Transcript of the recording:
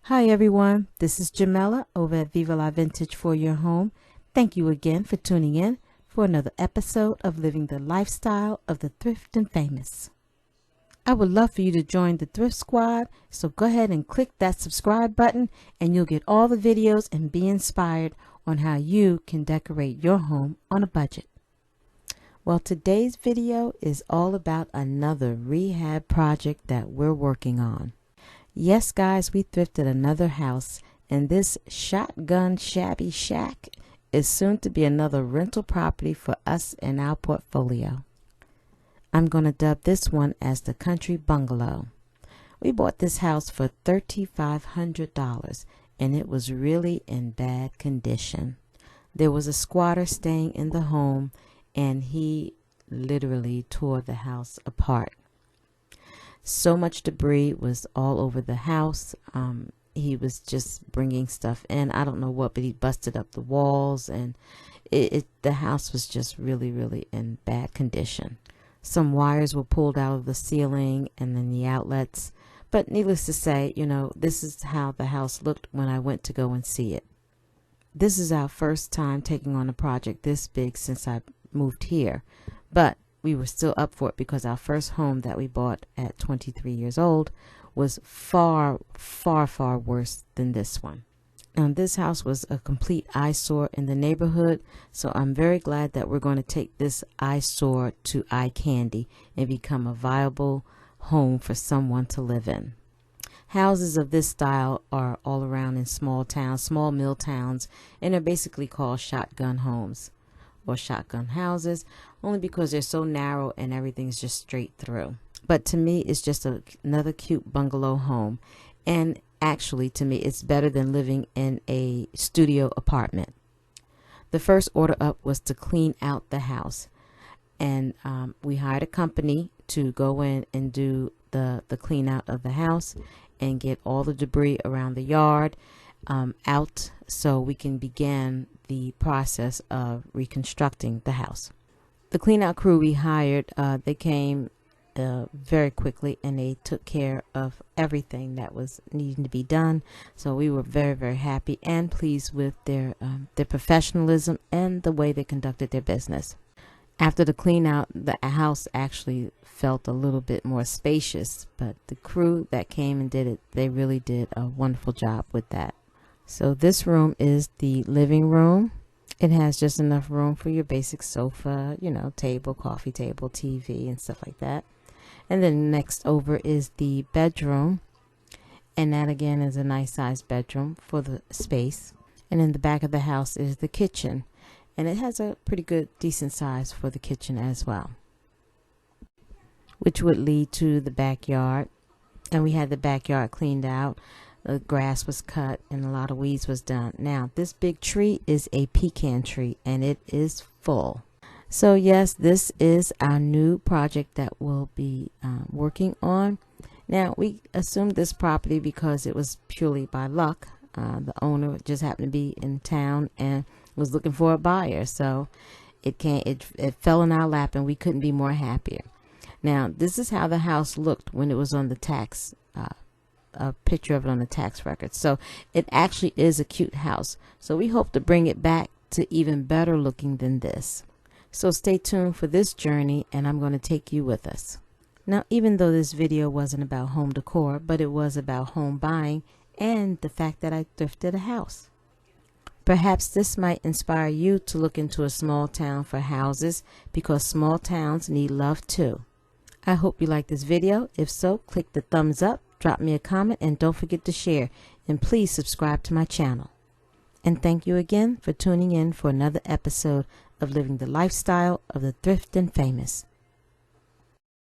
Hi everyone, this is Jamela over at Viva La Vintage for your home. Thank you again for tuning in for another episode of Living the Lifestyle of the Thrift and Famous. I would love for you to join the Thrift Squad, so go ahead and click that subscribe button and you'll get all the videos and be inspired on how you can decorate your home on a budget. Well, today's video is all about another rehab project that we're working on. Yes, guys, we thrifted another house, and this shotgun shabby shack is soon to be another rental property for us in our portfolio. I'm going to dub this one as the Country Bungalow. We bought this house for $3,500, and it was really in bad condition. There was a squatter staying in the home, and he literally tore the house apart. So much debris was all over the house. He was just bringing stuff in. I don't know what, but he busted up the walls, and the house was just really in bad condition. Some wires were pulled out of the ceiling and then the outlets. But needless to say, this is how the house looked when I went to go and see it. This is our first time taking on a project this big since I moved here. But we were still up for it because our first home that we bought at 23 years old was far worse than this one. And this house was a complete eyesore in the neighborhood, so I'm very glad that we're going to take this eyesore to eye candy and become a viable home for someone to live in. Houses of this style are all around in small towns, small mill towns, and they're basically called shotgun homes or shotgun houses, only because they're so narrow and everything's just straight through. But to me, it's just another cute bungalow home. And actually, to me, it's better than living in a studio apartment. The first order up was to clean out the house. And we hired a company to go in and do the clean out of the house and get all the debris around the yard out so we can begin the process of reconstructing the house. The clean out crew we hired, they came very quickly, and they took care of everything that was needing to be done. So we were very happy and pleased with their professionalism and the way they conducted their business. After the clean out, the house actually felt a little bit more spacious, but the crew that came and did it, they really did a wonderful job with that. So this room is the living room. It has just enough room for your basic sofa, table, coffee table, TV, and stuff like that. And then next over is the bedroom. And that again is a nice sized bedroom for the space. And in the back of the house is the kitchen. And it has a pretty good, decent size for the kitchen as well, which would lead to the backyard. And we had the backyard cleaned out. The grass was cut and a lot of weeds was done. Now, this big tree is a pecan tree, and it is full. So yes, this is our new project that we'll be working on. Now, we assumed this property because it was purely by luck. The owner just happened to be in town and was looking for a buyer. So it fell in our lap, and we couldn't be more happier. Now, this is how the house looked when it was on the tax a picture of it on the tax record. So it actually is a cute house. So we hope to bring it back to even better looking than this. So stay tuned for this journey, and I'm going to take you with us. Now, even though this video wasn't about home decor, but it was about home buying and the fact that I thrifted a house. Perhaps this might inspire you to look into a small town for houses, because small towns need love too. I hope you like this video. If so, click the thumbs up, drop me a comment, and don't forget to share. And please subscribe to my channel. And thank you again for tuning in for another episode of Living the Lifestyle of the Thrift and Famous.